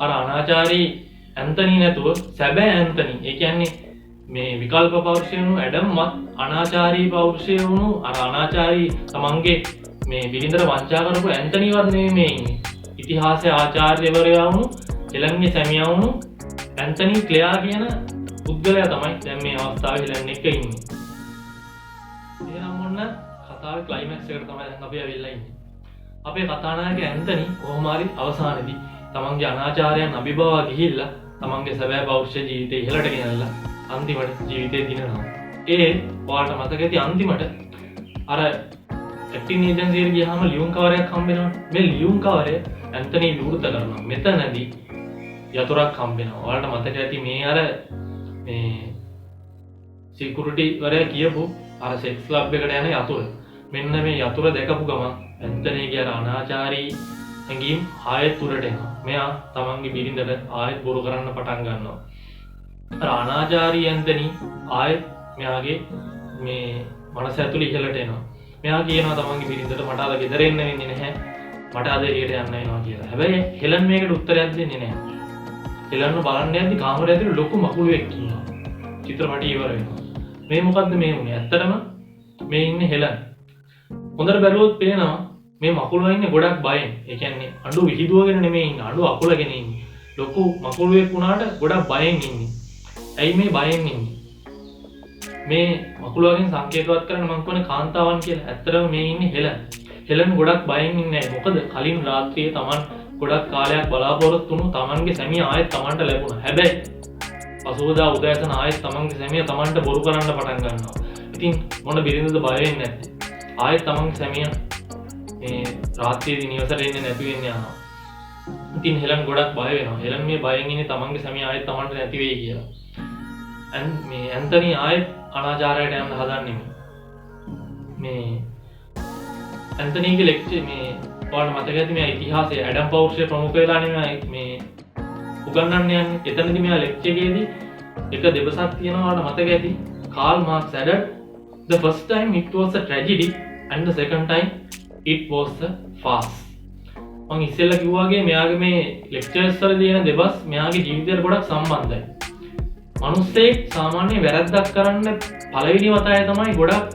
අර අනාචාරී ඇන්තනී නැතුව සැබෑ ඇන්තනී. ඒ කියන්නේ මේ විකල්ප පෞරුෂය වුණු ඇඩම්වත් අනාචාරී පෞරුෂය වුණු අර අනාචාරී තමන්ගේ මේ බිරිඳට වංචා කරපු ඇන්තනීවත් නෙමෙයි මේ ඉන්නේ. ඉතිහාසයේ ආචාර්යවරයා වුණු හෙලන්ගේ සැමියා වුණු ඇන්තනී ක්ලෙයා කියන පුද්ගලයා තමයි දැන් මේ අවස්ථාවේ හෙලන් එක්ක ඉන්නේ. එහෙනම් ඔන්න කතාවේ ක්ලයිමැක්ස් එකට තමයි දැන් අපි ඇවිල්ලා ඉන්නේ. අපේ කතානායක ඇන්තනී කොහොම හරි අවසානයේදී තමන්ගේ අනාචාරයන් අභිභවා ගිහිල්ලා තමන්ගේ සැබෑ පෞරුෂ ජීවිතේ ඉහළට ගෙනල්ලා අන්තිමට ජීවිතේ දිනනවා. ඔයාලට මතක ඇති අන්තිමට අර ඇක්ටිං ඒජන්සි එකට ගියාම ලියුම් කවරයක් හම්බ වෙනවා. මේ ලියුම් කවරය ඇන්තනී විවෘත කරනවා. මෙතනදී යතුරක් හම්බ වෙනවා. ඔයාලට මතක ඇති මේ අර මේ සිකියුරිටි වරයා කියපු අර සෙක්ස් ක්ලබ් එකට යන යතුර. මෙන්න මේ යතුර දැකපු ගමන් ඇන්තනීගේ අර අනාචාරී හැඟීම් ආයෙත් උරට එනවා. මෙයා තමන්ගේ බිරිඳට ආයෙත් බොරු කරන්න පටන් ගන්නවා. අර අනාචාරී ඇන්තනී ආයෙත් මෙයාගේ මේ මනස ඇතුළේ ඉහළට එනවා. මෙයා කියනවා තමන්ගේ බිරිඳට මට අද ගෙදර එන්න වෙන්නේ නැහැ. මට අද එළියට යන්න වෙනවා කියලා. හැබැයි හෙලන් මේකට උත්තරයක් දෙන්නේ නැහැ. හෙලන්ව බලන්න යද්දි කාමරය ඇතුළේ ලොකු මකුළුවෙක් ඉන්නවා. චිත්‍රපටය ඉවර වෙනවා. මේ මොකද්ද මේ වුනේ? ඇත්තටම මේ ඉන්නේ හෙලන්. හොඳට බැලුවොත් පේනවා මේ මකුළුවා ඉන්නේ ගොඩක් බයෙන්. ඒ කියන්නේ අඬු විහිදුවගෙන නෙමෙයි ඉන්නේ. අඬු අකුලගෙන ඉන්නේ. ලොකු මකුළුවෙක් වුණාට ගොඩක් බයෙන් ඉන්නේ. ඇයි මේ බයෙන් ඉන්නේ? මේ මකුළුවාගෙන් සංකේතවත් කරන්න මම කියන්නේ කාන්තාවන් කියලා. ඇත්තටම මේ ඉන්නේ හෙලන්. හෙලන් ගොඩක් බයෙන් ඉන්නේ නැහැ. මොකද කලින් රාත්‍රියේ Taman ගොඩක් කාලයක් බලාපොරොත්තු වුණු Tamanගේ සැමියා ආයෙත් Tamanට ලැබුණා. හැබැයි පසුවදා උදෑසන ආයෙත් Tamanගේ සැමියා Tamanට බොරු කරන්න පටන් ගන්නවා. ඉතින් මොන බිරිඳද බය වෙන්නේ නැත්තේ? ආයෙත් Tamanගේ සැමියා මේ රාත්‍රියේදී නිවසට එන්නේ නැති වෙන්නේ යනවා. ඉතින් හෙලන් ගොඩක් බය වෙනවා. හෙලන් මේ බයෙන් ඉන්නේ Tamanගේ සැමියා ආයෙත් Tamanට නැති වෙයි කියලා. මේ ඇන්තනී ආයෙත් අනාචාරයට යන්න හදන්නේ මේ ඇන්තනීගේ ලෙක්චර් මේ ඔයාලට මතක ඇති මේ ඉතිහාසයේ ඇඩම් පෞරුෂය ප්‍රමුඛ වෙලා නෙමෙයි මේ උගන්වන්න යන්නේ. එතනදී මෙයා ලෙක්චර් එකේදී එක දෙබසක් තියෙනවා ඔයාලට මතක ඇති. Karl Marx said the first time it was a tragedy and the second time it was a farce. මම ඉස්සෙල්ලා කිව්වා වගේ මෙයාගේ මේ ලෙක්චර්ස් වල තියෙන දෙබස් මෙයාගේ ජීවිතයට ගොඩක් සම්බන්ධයි. මිනිස්සෙක් සාමාන්‍ය වැරද්දක් කරන්න පළවෙනි වතාවේ තමයි ගොඩක්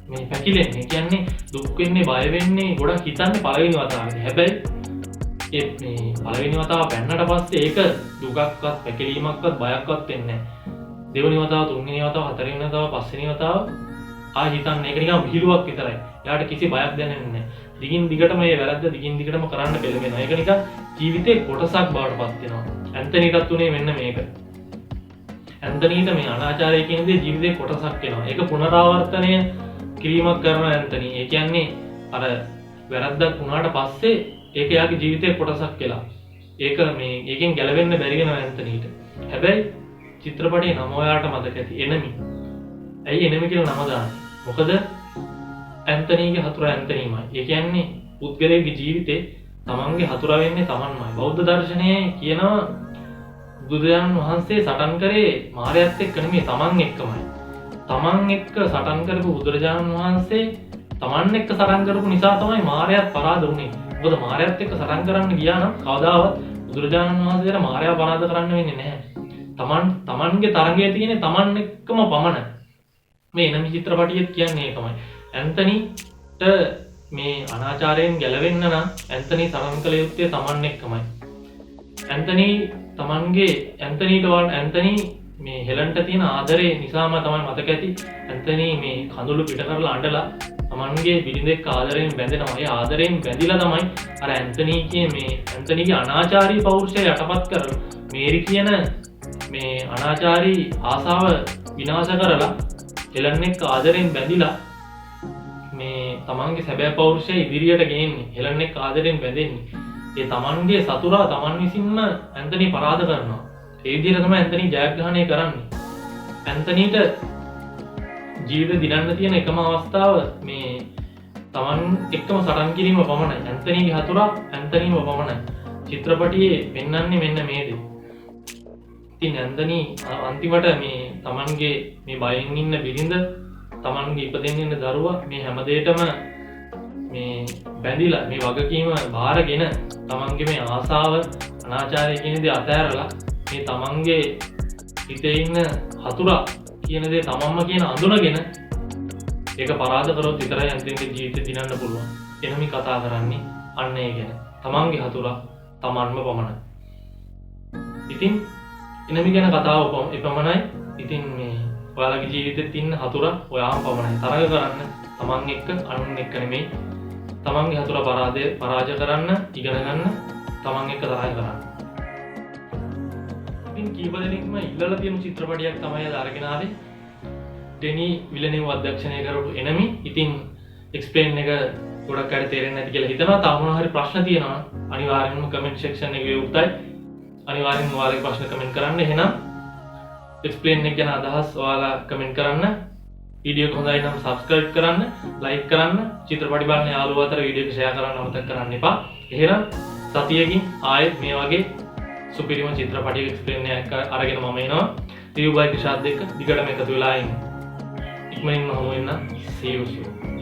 මේ පැකිලෙන්නේ. ඒ කියන්නේ දුක් වෙන්නේ, බය වෙන්නේ, ගොඩක් හිතන්නේ පළවෙනි වතාවේ. හැබැයි මේ පළවෙනි වතාව පැන්නට පස්සේ ඒක දුකක්වත්, පැකිලීමක්වත්, බයක්වත් වෙන්නේ නැහැ. දෙවෙනි වතාව, තුන්වෙනි වතාව, හතරවෙනි වතාව, පස්වෙනි වතාව ආයෙ හිතන්නේ ඒක නිකන් විහිළුවක් විතරයි. එයාට කිසි බයක් දැනෙන්නේ නැහැ. දිගින් දිගටම මේ වැරද්ද දිගින් දිගටම කරන්න පෙළඹෙනවා. ඒක නිකන් ජීවිතේ කොටසක් බවට පත් වෙනවා. ඇන්තනීටත් උනේ මෙන්න මේක. ඇන්තනීට මේ අනාචාරය කියන දේ ජීවිතේ කොටසක් වෙනවා. ඒක පුනරාවර්තනය කිරීමක් කරන ඇන්තනී. ඒ කියන්නේ අර වැරද්දක් වුණාට පස්සේ ඒක එයාගේ ජීවිතේ කොටසක් වෙලා. ඒක මේ ඒකෙන් ගැලවෙන්න බැරි වෙනවා ඇන්තනීට. හැබැයි චිත්‍රපටයේ නම ඔයාලට මතක ඇති එනමි. ඇයි එනමි කියලා නම දාන්නේ? මොකද ඇන්තනීගේ හතුරා ඇන්තනීමයි. ඒ කියන්නේ පුද්ගලයාගේ ජීවිතේ තමන්ගේ හතුරා වෙන්නේ තමන්මයි. බෞද්ධ දර්ශනයේ කියනවා බුදුරජාණන් වහන්සේ සටන් කරේ මාරයත් එක්ක නෙමෙයි තමන් එක්කමයි. තමන් එක්ක සටන් කරපු බුදුරජාණන් වහන්සේ තමන් එක්ක සටන් කරපු නිසා තමයි මාරයත් පරාද වුනේ. මොකද මාරයත් එක්ක සටන් කරන්න ගියා නම් කවදාවත් බුදුරජාණන් වහන්සේට මාරයා පරාද කරන්න වෙන්නේ නැහැ. තමන්ගේ තරඟයේ තියෙන්නේ තමන් එක්කම පමණයි. මේ එනමි චිත්‍රපටියෙත් කියන්නේ ඒකමයි. ඇන්තනීට මේ අනාචාරයෙන් ගැලවෙන්න නම් ඇන්තනී සටන් කළ යුත්තේ තමන් එක්කමයි. ඇන්තනී මේ හෙලන්ට තියෙන ආදරේ නිසාම තමයි මතක ඇති ඇන්තනී මේ කඳුළු පිට කරලා අඬලා තමන්ගේ බිරිඳ එක්ක ආදරයෙන් බැඳෙනවා. ඒ ආදරයෙන් බැඳිලා තමයි අර ඇන්තනීගේ අනාචාරී පෞරුෂය යටපත් කරලා මේරි කියන මේ අනාචාරී ආසාව විනාශ කරලා හෙලන් එක්ක ආදරයෙන් බැඳිලා මේ තමන්ගේ සැබෑ පෞරුෂය ඉදිරියට ගේන්නේ. හෙලන් එක්ක ආදරයෙන් බැඳෙන්නේ. ඒ තමන්ගේ සතුරා තමන් විසින්ම ඇන්තනී පරාද කරනවා. ඒ විදිහට තමයි ඇන්තනී ජයග්‍රහණය කරන්නේ. ඇන්තනීට ජීවිත දිනන්න තියෙන එකම අවස්ථාව මේ තමන් එක්කම සටන් කිරීම පමණයි. ඇන්තනීගේ හතුරා ඇන්තනීව පමණයි. චිත්‍රපටියේ පෙන්වන්නේ මෙන්න මේ දේ. ඉතින් ඇන්තනී අන්තිමට මේ තමන්ගේ මේ බයෙන් ඉන්න බිරිඳ, තමන්ගේ ඉපදෙන්න ඉන්න දරුවා මේ හැමදේටම මේ බැඳිලා මේ වගකීම බාරගෙන තමන්ගේ මේ ආසාව අනාචාරය කියන දේ අතහැරලා මේ තමන්ගේ හිතේ ඉන්න හතුරා කියන දේ තමන්ම කියන අඳුනගෙන ඒක පරාද කරොත් විතරයි අන්තිමට ජීවිතේ දිනන්න පුළුවන්. එනමි කතා කරන්නේ අන්න ඒ ගැන. තමන්ගේ හතුරා තමන්ම පමණයි. ඉතින් එනමි ගැන කතාව එපමණයි. ඉතින් මේ ඔයාලගේ ජීවිතෙත් ඉන්න හතුරා ඔයාම පමණයි. තරග කරන්න තමන් එක්ක අනුන් එක්ක නෙමෙයි. තමන්ගේ හතුරා පරාජය කරන්න ඉගෙන ගන්න තමන් එක්ක තරග කරන්න. ඉතින් කීප දෙනෙක්ම ඉල්ලලා තියෙන චිත්‍රපටයක් තමයි අද අරගෙන ආවේ. ඩෙනි විලෙනෙව් අධ්‍යක්ෂණය කරපු එනමි. ඉතින් එක්ස්ප්ලේන් එක ගොඩක් අය තේරෙන්නේ නැති කියලා හිතනවා. තාම මොනවා හරි ප්‍රශ්න තියෙනවා අනිවාර්යෙන්ම කමෙන්ට් සෙක්ෂන් එකේ උත්තයි. අනිවාර්යෙන්ම ඔයාලගේ ප්‍රශ්න කමෙන්ට් කරන්න. එහෙනම් එක්ස්ප්ලේන් එක ගැන අදහස් ඔයාලා කමෙන්ට් කරන්න. වීඩියෝ එක හොඳයි නම් සබ්ස්ක්‍රයිබ් කරන්න, ලයික් කරන්න, චිත්‍රපටි බලන යාළුවෝ අතර වීඩියෝ එක ෂෙයා කරන්න අමතක කරන්න එපා. එහෙනම් සතියකින් ආයෙත් මේ වගේ සුපිරිම චිත්‍රපටයක එක්ස්ප්ලේන් එකක් අරගෙන මම එනවා. රිව් බයි ක්ෂාත් දෙක දිගටම එකතු වෙලා ඉන්න. ඉක්මනින්ම හමු වෙන්න. see you soon.